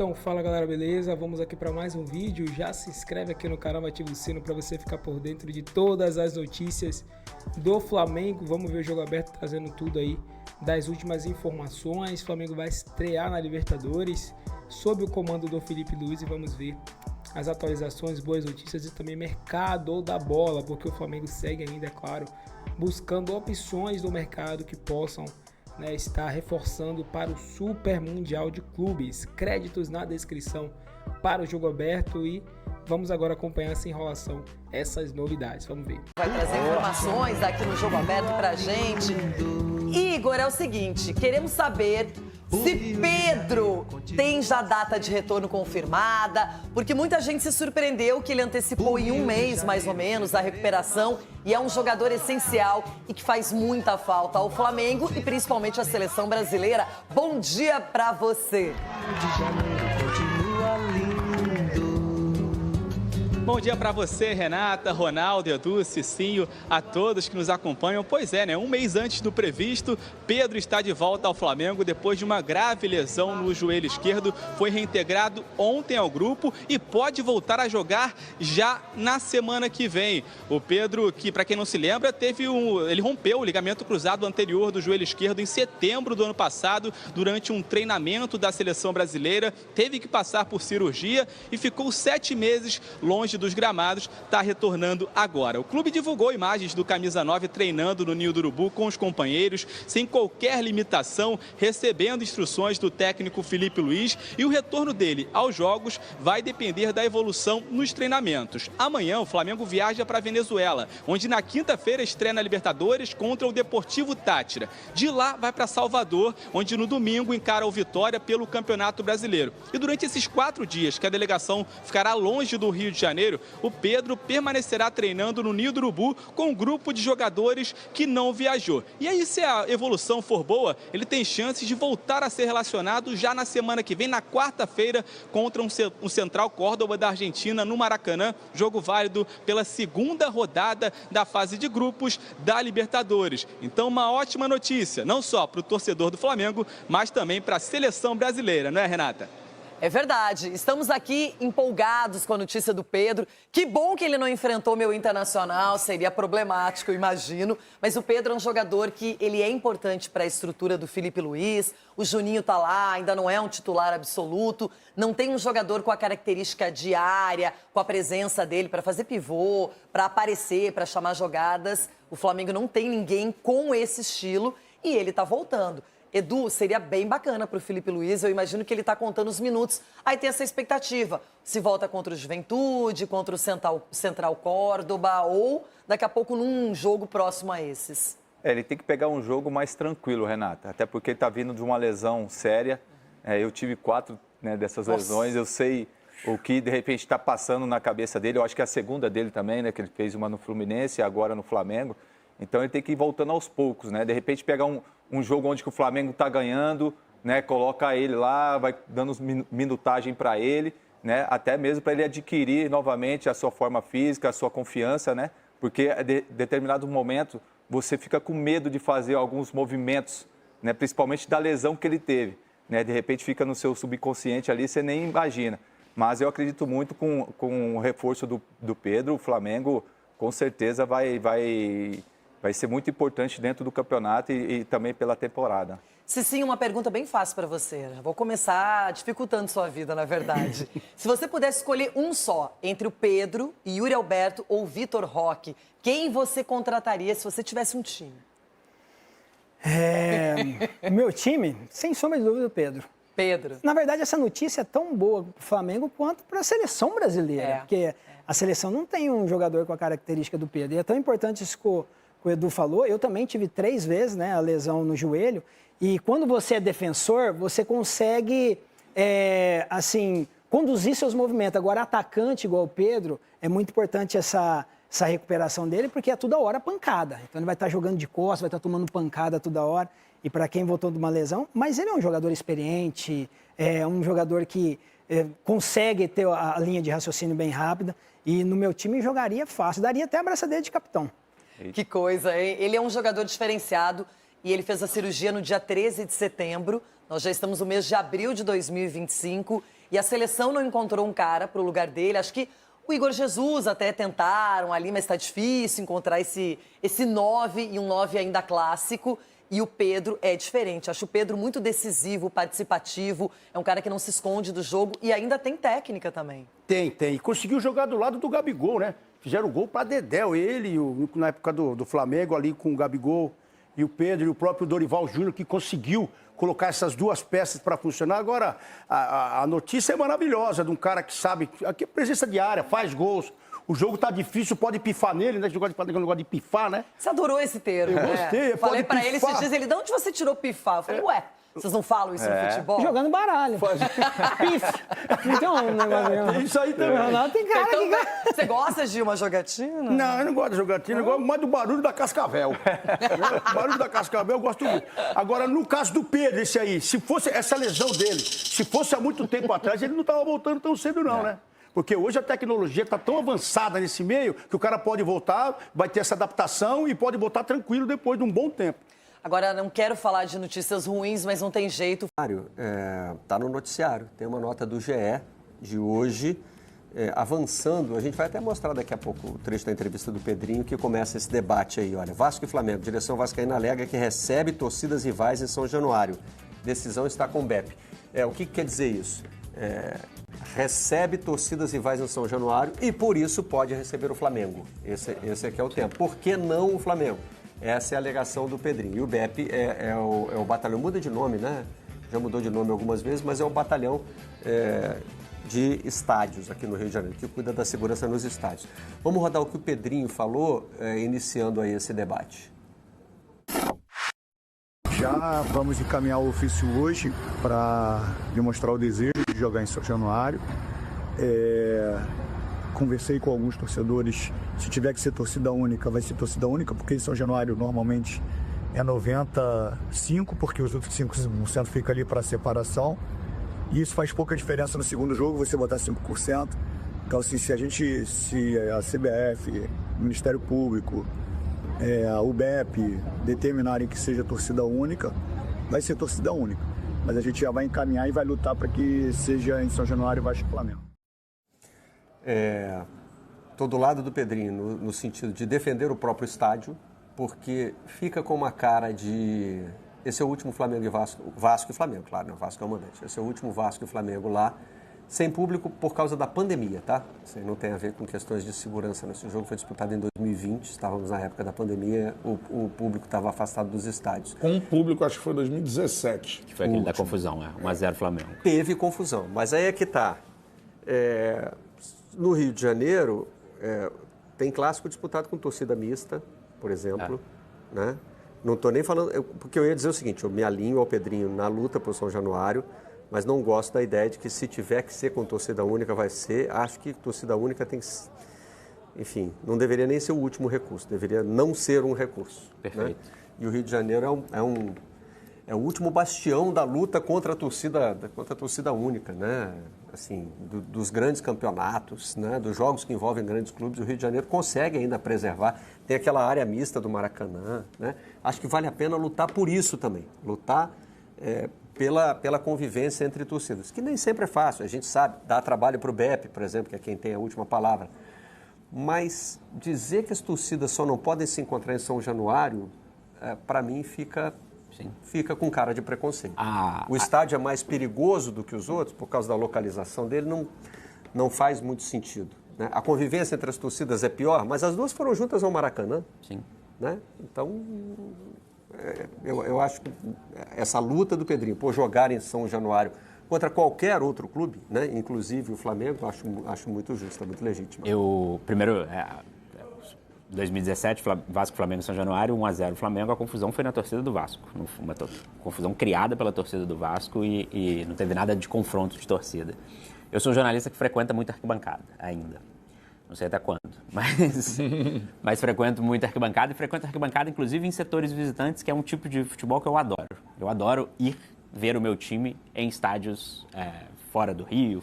Então, fala galera, beleza? Vamos aqui para mais um vídeo. Já se inscreve aqui no canal, ativa o sino para você ficar por dentro de todas as notícias do Flamengo. Vamos ver o jogo aberto trazendo tudo aí das últimas informações. O Flamengo vai estrear na Libertadores sob o comando do Filipe Luiz e vamos ver as atualizações, boas notícias e também mercado da bola, porque o Flamengo segue ainda, é claro, buscando opções do mercado que possam está reforçando para o Super Mundial de Clubes. Créditos na descrição para o jogo aberto e vamos agora acompanhar essa enrolação, essas novidades. Vamos ver. Vai trazer informações aqui no jogo aberto pra gente. Igor, é o seguinte, queremos saber se Pedro tem já data de retorno confirmada, porque muita gente se surpreendeu que ele antecipou em um mês, mais ou menos, a recuperação e é um jogador essencial e que faz muita falta ao Flamengo e principalmente à seleção brasileira. Bom dia pra você. Bom dia para você, Renata, Ronaldo, Edu, Cicinho, a todos que nos acompanham. Pois é, um mês antes do previsto, Pedro está de volta ao Flamengo depois de uma grave lesão no joelho esquerdo. Foi reintegrado ontem ao grupo e pode voltar a jogar já na semana que vem. O Pedro, que para quem não se lembra, ele rompeu o ligamento cruzado anterior do joelho esquerdo em setembro do ano passado, durante um treinamento da seleção brasileira. Teve que passar por cirurgia e ficou 7 meses longe dos gramados, está retornando agora. O clube divulgou imagens do Camisa 9 treinando no Ninho do Urubu com os companheiros, sem qualquer limitação, recebendo instruções do técnico Filipe Luiz, e o retorno dele aos jogos vai depender da evolução nos treinamentos. Amanhã o Flamengo viaja para a Venezuela, onde na quinta-feira estreia na Libertadores contra o Deportivo Táchira. De lá vai para Salvador, onde no domingo encara o Vitória pelo Campeonato Brasileiro. E durante esses 4 dias que a delegação ficará longe do Rio de Janeiro, o Pedro permanecerá treinando no Ninho do Urubu com um grupo de jogadores que não viajou. E aí, se a evolução for boa, ele tem chances de voltar a ser relacionado já na semana que vem, na quarta-feira, contra um Central Córdoba da Argentina no Maracanã, jogo válido pela segunda rodada da fase de grupos da Libertadores. Então, uma ótima notícia, não só para o torcedor do Flamengo, mas também para a seleção brasileira, não é, Renata? É verdade, estamos aqui empolgados com a notícia do Pedro. Que bom que ele não enfrentou meu Internacional, seria problemático, eu imagino. Mas o Pedro é um jogador que ele é importante para a estrutura do Filipe Luiz. O Juninho tá lá, ainda não é um titular absoluto. Não tem um jogador com a característica diária, com a presença dele para fazer pivô, para aparecer, para chamar jogadas. O Flamengo não tem ninguém com esse estilo e ele tá voltando. Edu, seria bem bacana para o Filipe Luiz, eu imagino que ele está contando os minutos. Aí tem essa expectativa, se volta contra o Juventude, contra o Central Córdoba ou daqui a pouco num jogo próximo a esses. Ele tem que pegar um jogo mais tranquilo, Renata, até porque ele está vindo de uma lesão séria. Eu tive 4 dessas lesões, eu sei o que de repente está passando na cabeça dele. Eu acho que é a segunda dele também, que ele fez uma no Fluminense e agora no Flamengo. Então ele tem que ir voltando aos poucos, De repente pegar um jogo onde que o Flamengo está ganhando, coloca ele lá, vai dando minutagem para ele, até mesmo para ele adquirir novamente a sua forma física, a sua confiança, porque em determinado momento você fica com medo de fazer alguns movimentos, principalmente da lesão que ele teve. De repente fica no seu subconsciente ali, você nem imagina. Mas eu acredito muito com o reforço do Pedro, o Flamengo com certeza vai ser muito importante dentro do campeonato e também pela temporada. Cicinho, uma pergunta bem fácil para você. Vou começar dificultando sua vida, na verdade. Se você pudesse escolher um só, entre o Pedro, Yuri Alberto ou Vitor Roque, quem você contrataria se você tivesse um time? O meu time, sem sombra de dúvida, o Pedro. Pedro. Na verdade, essa notícia é tão boa para o Flamengo quanto para a seleção brasileira. Porque a seleção não tem um jogador com a característica do Pedro. E é tão importante isso que o Edu falou. Eu também tive 3 vezes a lesão no joelho. E quando você é defensor, você consegue, conduzir seus movimentos. Agora, atacante igual o Pedro, é muito importante essa recuperação dele, porque é toda hora pancada. Então, ele vai estar jogando de costas, vai estar tomando pancada toda hora. E para quem voltou de uma lesão, mas ele é um jogador experiente, é um jogador que consegue ter a linha de raciocínio bem rápida. E no meu time jogaria fácil, daria até a abraçadeira de capitão. Que coisa, hein? Ele é um jogador diferenciado e ele fez a cirurgia no dia 13 de setembro. Nós já estamos no mês de abril de 2025. E a seleção não encontrou um cara pro lugar dele. Acho que o Igor Jesus até tentaram ali, mas está difícil encontrar esse 9 e um 9 ainda clássico. E o Pedro é diferente. Acho o Pedro muito decisivo, participativo. É um cara que não se esconde do jogo e ainda tem técnica também. Tem. E conseguiu jogar do lado do Gabigol, né? Fizeram gol para Dedéu. Ele, na época do Flamengo, ali com o Gabigol e o Pedro e o próprio Dorival Júnior, que conseguiu colocar essas duas peças para funcionar. Agora, a notícia é maravilhosa de um cara que sabe... Aqui é presença diária, faz gols. O jogo tá difícil, pode pifar nele, né? Jogar de negócio de pifar, né? Você adorou esse termo, Eu gostei, Falei pra pifar. ele esses dias, de onde você tirou pifar? Eu falei, ué, vocês não falam isso no futebol? Jogando baralho. Pife. Então, um negócio. Isso aí também. O Ronaldo tem cara Então, que... você gosta de uma jogatina? Não, eu não gosto de jogatina, eu gosto mais do barulho da Cascavel. O barulho da Cascavel eu gosto muito. Agora, no caso do Pedro, esse aí, se fosse essa lesão dele, se fosse há muito tempo atrás, ele não estava voltando tão cedo não, né? Porque hoje a tecnologia está tão avançada nesse meio que o cara pode voltar, vai ter essa adaptação e pode voltar tranquilo depois de um bom tempo. Agora, não quero falar de notícias ruins, mas não tem jeito. Está no noticiário. Tem uma nota do GE de hoje, avançando. A gente vai até mostrar daqui a pouco o trecho da entrevista do Pedrinho, que começa esse debate aí. Olha, Vasco e Flamengo. Direção vascaína alega que recebe torcidas rivais em São Januário. Decisão está com o BEP. O que quer dizer isso? Recebe torcidas rivais em São Januário e, por isso, pode receber o Flamengo. Esse aqui é o tempo. Por que não o Flamengo? Essa é a alegação do Pedrinho. E o BEP é o batalhão, muda de nome, né? Já mudou de nome algumas vezes, mas é o batalhão de estádios aqui no Rio de Janeiro, que cuida da segurança nos estádios. Vamos rodar o que o Pedrinho falou, iniciando aí esse debate. Já vamos encaminhar o ofício hoje para demonstrar o desejo de jogar em São Januário. Conversei com alguns torcedores, se tiver que ser torcida única, vai ser torcida única, porque em São Januário normalmente é 95%, porque os outros 5% fica ali para separação. E isso faz pouca diferença no segundo jogo, você botar 5%. Então, assim, se a CBF, o Ministério Público, o BEP determinarem que seja torcida única, vai ser torcida única. Mas a gente já vai encaminhar e vai lutar para que seja em São Januário, Vasco e Flamengo. Estou do lado do Pedrinho, no sentido de defender o próprio estádio, porque fica com uma cara de... Esse é o último Flamengo e Vasco e Flamengo, claro, né? O Vasco é o mandante. Esse é o último Vasco e Flamengo lá, sem público por causa da pandemia, tá? Isso não tem a ver com questões de segurança. Esse jogo foi disputado em 2020, estávamos na época da pandemia, o público estava afastado dos estádios. Com o público, acho que foi 2017. Que foi aquele da confusão, 1-0 Flamengo. Teve confusão, mas aí é que tá. No Rio de Janeiro, tem clássico disputado com torcida mista, por exemplo, né? Não estou nem falando... Porque eu ia dizer o seguinte, eu me alinho ao Pedrinho na luta por São Januário, mas não gosto da ideia de que se tiver que ser com torcida única, vai ser. Acho que torcida única tem que... Enfim, não deveria nem ser o último recurso, deveria não ser um recurso. Perfeito. Né? E o Rio de Janeiro é o último bastião da luta contra a torcida única, né? Assim, dos grandes campeonatos, né? Dos jogos que envolvem grandes clubes, o Rio de Janeiro consegue ainda preservar. Tem aquela área mista do Maracanã, né? Acho que vale a pena lutar por isso também, lutar pela convivência entre torcidas, que nem sempre é fácil, a gente sabe, dá trabalho para o BEP, por exemplo, que é quem tem a última palavra. Mas dizer que as torcidas só não podem se encontrar em São Januário, para mim fica com cara de preconceito. O estádio é mais perigoso do que os outros, por causa da localização dele, não faz muito sentido. Né? A convivência entre as torcidas é pior, mas as duas foram juntas ao Maracanã. Sim. Né? Então, eu acho que essa luta do Pedrinho por jogar em São Januário contra qualquer outro clube, né? Inclusive o Flamengo, acho muito justa, muito legítima. Primeiro, 2017, Vasco, Flamengo e São Januário, 1-0 Flamengo, a confusão foi na torcida do Vasco. Uma confusão criada pela torcida do Vasco e não teve nada de confronto de torcida. Eu sou um jornalista que frequenta muito arquibancada ainda. Não sei até quando, mas frequento muito arquibancada e frequento arquibancada inclusive em setores visitantes, que é um tipo de futebol que eu adoro. Eu adoro ir ver o meu time em estádios fora do Rio,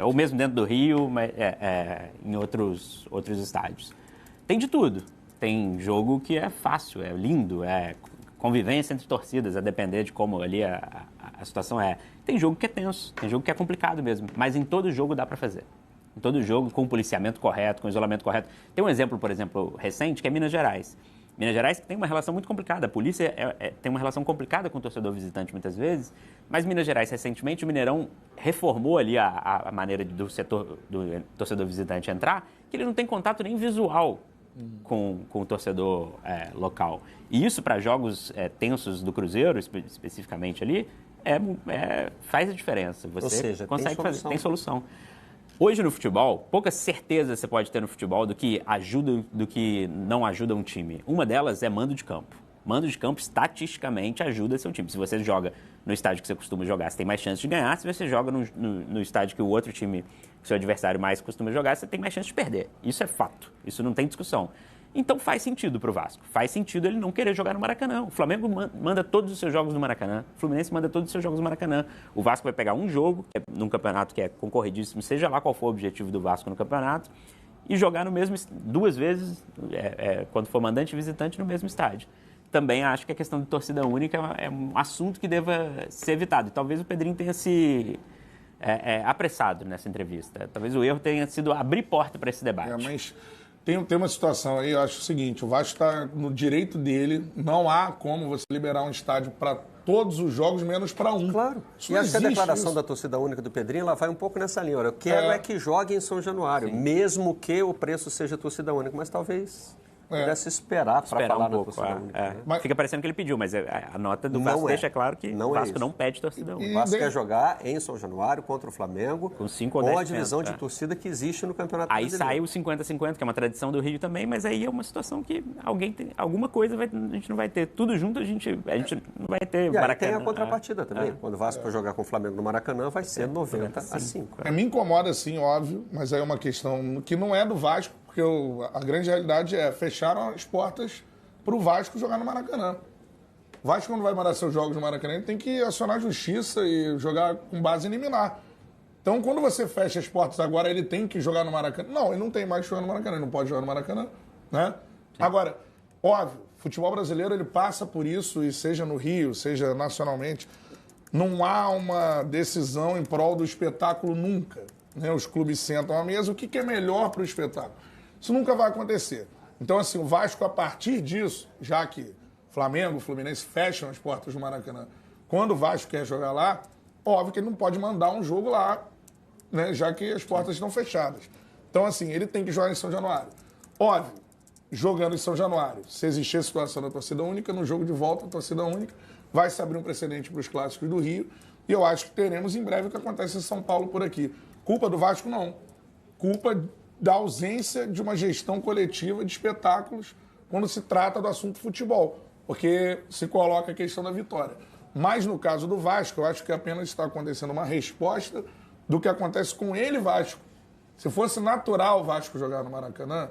ou mesmo dentro do Rio, mas em outros estádios. Tem de tudo. Tem jogo que é fácil, é lindo, convivência entre torcidas, a depender de como ali a situação é. Tem jogo que é tenso, tem jogo que é complicado mesmo, mas em todo jogo dá para fazer. Em todo jogo, com o policiamento correto, com o isolamento correto. Tem um exemplo, por exemplo, recente, que é Minas Gerais. Minas Gerais tem uma relação muito complicada. A polícia tem uma relação complicada com o torcedor visitante muitas vezes, mas Minas Gerais, recentemente, o Mineirão reformou ali a maneira do torcedor visitante entrar, que ele não tem contato nem visual com o torcedor local. E isso, para jogos tensos do Cruzeiro, especificamente ali, faz a diferença. Você, ou seja, consegue fazer, tem solução. Hoje no futebol, poucas certezas você pode ter no futebol do que ajuda, do que não ajuda um time. Uma delas é mando de campo. Mando de campo, estatisticamente, ajuda seu time. Se você joga no estádio que você costuma jogar, você tem mais chance de ganhar. Se você joga no estádio que o outro time, que o seu adversário mais costuma jogar, você tem mais chance de perder. Isso é fato. Isso não tem discussão. Então faz sentido para o Vasco. Faz sentido ele não querer jogar no Maracanã. O Flamengo manda todos os seus jogos no Maracanã. O Fluminense manda todos os seus jogos no Maracanã. O Vasco vai pegar um jogo, num campeonato que é concorridíssimo, seja lá qual for o objetivo do Vasco no campeonato, e jogar no mesmo, 2 vezes, quando for mandante e visitante, no mesmo estádio. Também acho que a questão de torcida única é um assunto que deva ser evitado. E talvez o Pedrinho tenha se apressado nessa entrevista. Talvez o erro tenha sido abrir porta para esse debate. Mas tem uma situação aí, eu acho o seguinte, o Vasco está no direito dele, não há como você liberar um estádio para todos os jogos, menos para um. Claro. E acho que a declaração da torcida única do Pedrinho, ela vai um pouco nessa linha. Olha, eu quero que jogue em São Januário, mesmo que o preço seja torcida única, mas talvez pudesse esperar para falar na torcida única. Mas fica parecendo que ele pediu, mas a nota do Vasco deixa claro que o Vasco não pede torcida única. O Vasco quer jogar em São Januário contra o Flamengo, com a divisão de torcida que existe no Campeonato Brasileiro. Aí sai o 50-50, que é uma tradição do Rio também, mas aí é uma situação que alguma coisa a gente não vai ter. Tudo junto a gente não vai ter Maracanã. Tem a contrapartida também. Quando o Vasco for jogar com o Flamengo no Maracanã, vai ser 90-5. Me incomoda, sim, óbvio, mas aí é uma questão que não é do Vasco, porque a grande realidade fecharam as portas para o Vasco jogar no Maracanã. O Vasco, quando vai mandar seus jogos no Maracanã, ele tem que acionar a justiça e jogar com base em liminar. Então, quando você fecha as portas agora, ele tem que jogar no Maracanã. Não, ele não tem mais que jogar no Maracanã, ele não pode jogar no Maracanã, né? Agora, óbvio, o futebol brasileiro, ele passa por isso, e seja no Rio, seja nacionalmente, não há uma decisão em prol do espetáculo nunca. Né? Os clubes sentam à mesa, o que é melhor para o espetáculo? Isso nunca vai acontecer. Então, assim, o Vasco, a partir disso, já que Flamengo, Fluminense fecham as portas do Maracanã, quando o Vasco quer jogar lá, óbvio que ele não pode mandar um jogo lá, né, já que as portas estão fechadas. Então, assim, ele tem que jogar em São Januário. Óbvio, jogando em São Januário, se existir a situação da torcida única, no jogo de volta, a torcida única vai se abrir um precedente para os clássicos do Rio, e eu acho que teremos em breve o que acontece em São Paulo por aqui. Culpa do Vasco, não. Culpa da ausência de uma gestão coletiva de espetáculos quando se trata do assunto futebol, porque se coloca a questão da vitória. Mas no caso do Vasco, eu acho que apenas está acontecendo uma resposta do que acontece com ele, Vasco. Se fosse natural o Vasco jogar no Maracanã,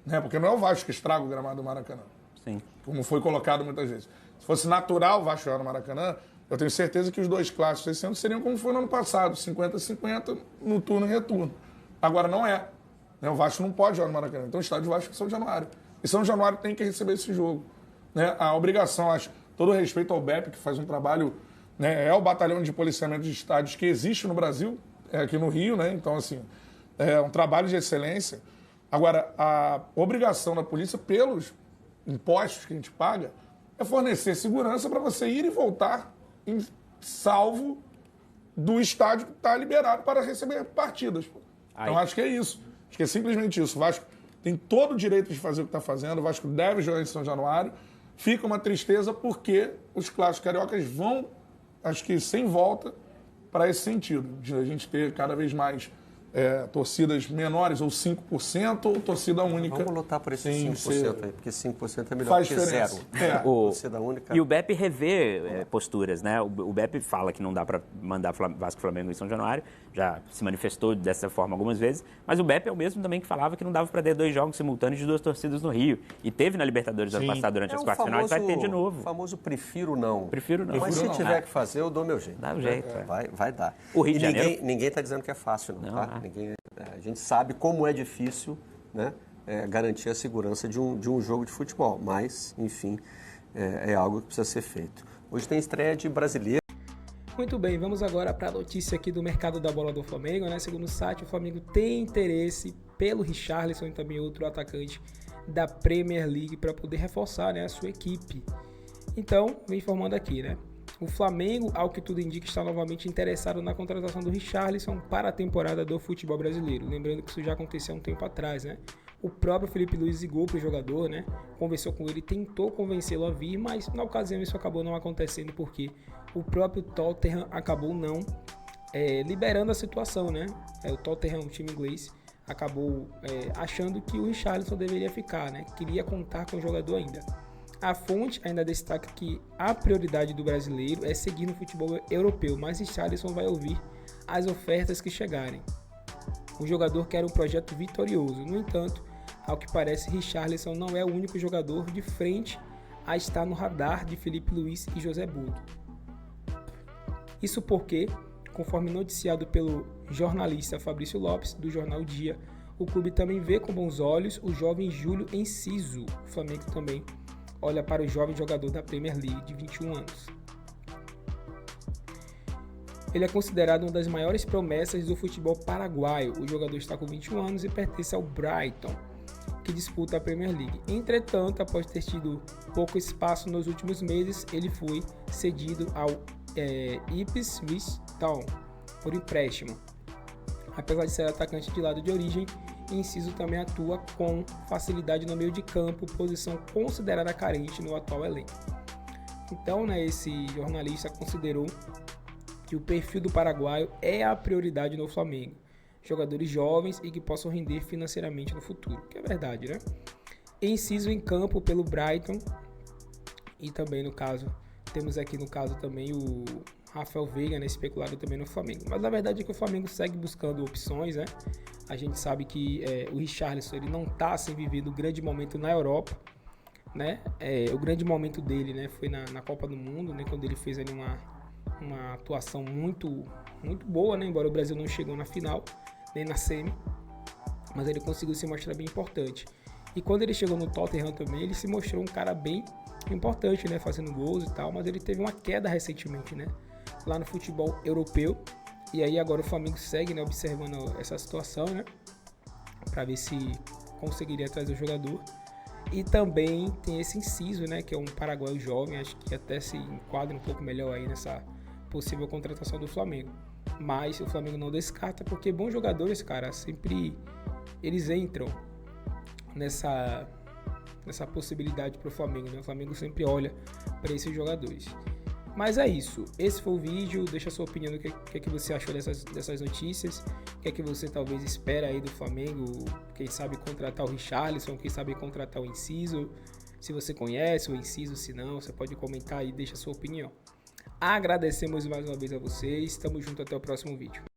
né, porque não é o Vasco que estraga o gramado do Maracanã, sim, como foi colocado muitas vezes. Se fosse natural o Vasco jogar no Maracanã, eu tenho certeza que os 2 clássicos esse ano seriam como foi no ano passado, 50-50 no turno e retorno. Agora não é. O Vasco não pode jogar no Maracanã. Então o estádio Vasco é São Januário. E São Januário tem que receber esse jogo. Né? A obrigação, acho, todo respeito ao BEP, que faz um trabalho, né, é o batalhão de policiamento de estádios que existe no Brasil, aqui no Rio, né? Então, assim, é um trabalho de excelência. Agora, a obrigação da polícia, pelos impostos que a gente paga, é fornecer segurança para você ir e voltar em salvo do estádio que está liberado para receber partidas. Então, acho que é isso. Acho que é simplesmente isso. O Vasco tem todo o direito de fazer o que está fazendo. O Vasco deve jogar em São Januário. Fica uma tristeza porque os clássicos cariocas vão, acho que sem volta, para esse sentido. De a gente ter cada vez mais torcidas menores, ou 5%, ou torcida única. Vamos lutar por esse 5% aí, porque 5% é melhor faz que diferença. 0. Torcida única. E o BEP revê posturas, né? O BEP fala que não dá para mandar Vasco e Flamengo em São Januário, já se manifestou dessa forma algumas vezes, mas o BEP é o mesmo também que falava que não dava para ter 2 jogos simultâneos de 2 torcidas no Rio. E teve na Libertadores ano passado, durante as quartas finais, vai ter de novo. O famoso prefiro não. Prefiro não. Mas se tiver que fazer, eu dou meu jeito. Dá o jeito. Vai dar. O Rio de Janeiro... Ninguém está dizendo que é fácil, não tá? A gente sabe como é difícil, né, garantir a segurança de um jogo de futebol, mas, enfim, é algo que precisa ser feito. Hoje tem estreia de brasileiro. Muito bem, vamos agora para a notícia aqui do mercado da bola do Flamengo, né? Segundo o site, o Flamengo tem interesse pelo Richarlison e também outro atacante da Premier League para poder reforçar, né, a sua equipe. Então, vem informando aqui, né? O Flamengo, ao que tudo indica, está novamente interessado na contratação do Richarlison para a temporada do futebol brasileiro. Lembrando que isso já aconteceu há um tempo atrás, né? O próprio Felipe Luiz ligou para o jogador, né? Conversou com ele, tentou convencê-lo a vir, mas na ocasião isso acabou não acontecendo porque o próprio Tottenham acabou não liberando a situação, né? O Tottenham, o time inglês, acabou achando que o Richarlison deveria ficar, né? Queria contar com o jogador ainda. A fonte ainda destaca que a prioridade do brasileiro é seguir no futebol europeu, mas Richarlison vai ouvir as ofertas que chegarem. O jogador quer um projeto vitorioso. No entanto, ao que parece, Richarlison não é o único jogador de frente a estar no radar de Felipe Luiz e José Bodo. Isso porque, conforme noticiado pelo jornalista Fabrício Lopes, do jornal Dia, o clube também vê com bons olhos o jovem Júlio Enciso. O Flamengo também olha para o jovem jogador da Premier League de 21 anos. Ele é considerado uma das maiores promessas do futebol paraguaio. O jogador está com 21 anos e pertence ao Brighton, que disputa a Premier League. Entretanto, após ter tido pouco espaço nos últimos meses, ele foi cedido ao Ipswich Town por empréstimo. Apesar de ser atacante de lado de origem, Enciso também atua com facilidade no meio de campo, posição considerada carente no atual elenco. Então, né, esse jornalista considerou que o perfil do paraguaio é a prioridade no Flamengo. Jogadores jovens e que possam render financeiramente no futuro, que é verdade, né? Enciso em campo pelo Brighton e também no caso, temos aqui no caso também o Rafael Veiga, né, especulado também no Flamengo. Mas a verdade é que o Flamengo segue buscando opções, né? A gente sabe que o Richarlison ele não está sem viver o grande momento na Europa, né? O grande momento dele, né, foi na Copa do Mundo, né, quando ele fez ali uma atuação muito boa, né? Embora o Brasil não chegou na final, nem na semi, mas ele conseguiu se mostrar bem importante. E quando ele chegou no Tottenham também, ele se mostrou um cara bem importante, né? Fazendo gols e tal, mas ele teve uma queda recentemente, né? Lá no futebol europeu. E aí agora o Flamengo segue, né, observando essa situação, né, para ver se conseguiria trazer o jogador. E também tem esse Enciso, né, que é um paraguaio jovem, acho que até se enquadra um pouco melhor aí nessa possível contratação do Flamengo. Mas o Flamengo não descarta, porque bons jogadores, cara, sempre eles entram nessa possibilidade para o Flamengo, né? O Flamengo sempre olha para esses jogadores. Mas é isso, esse foi o vídeo, deixa a sua opinião do que é que você achou dessas notícias, o que é que você talvez espera aí do Flamengo, quem sabe contratar o Richarlison, quem sabe contratar o Enciso, se você conhece o Enciso, se não, você pode comentar aí e deixa a sua opinião. Agradecemos mais uma vez a vocês, estamos juntos até o próximo vídeo.